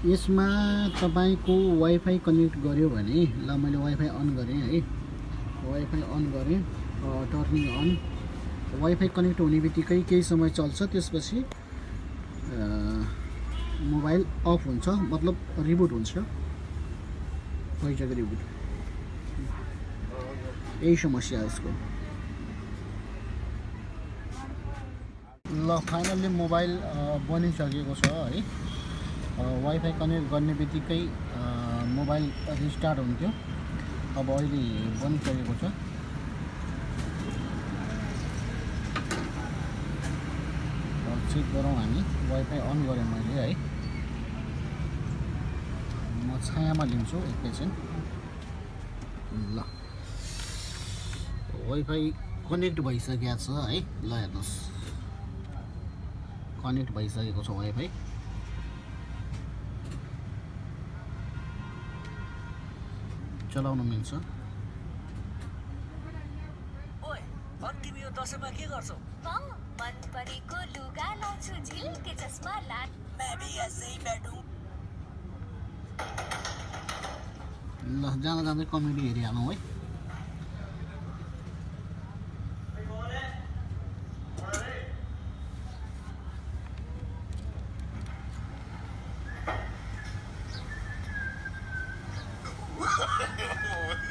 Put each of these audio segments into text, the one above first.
यसमा तपाईको wifi connect गर्यो भने ल मैले वाइफाई अन गरेँ है वाइफाई अन गरेँ टर्निङ अन वाइफाई कनेक्ट हुने बित्तिकै केही समय चल्छ त्यसपछि मोबाइल अफ हुन्छ मतलब रिबुट हुन्छ भइसक्यो रिबुट यही समस्या यसको ल फाइनल्ली मोबाइल बनिसकेको छ है वाइफाई कनेक्ट गर्ने बित्तिकै मोबाइल रिस्टार्ट हुन्थ्यो अब अहिले बनिसकेको छ चेक गरौँ हामी वाइफाई अन गरेँ मैले है म छायामा लिन्छु एकैछिन ल वाइफाई कनेक्ट भइसकेको छ है ल हेर्नुहोस् कनेक्ट भइसकेको छ वाइफाई चलाउन मिल्छ ओए अनि तिमी यो दशैंमा के गर्छौ मन परेको लुगा लाउँछु झिल्के चस्मा ला मैं भी ऐसे ही बैठूं ल जाँदा जाँदै कमेडी हेरिहालौँ है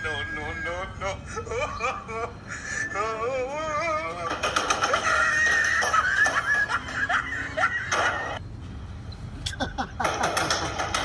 No, no, no, no.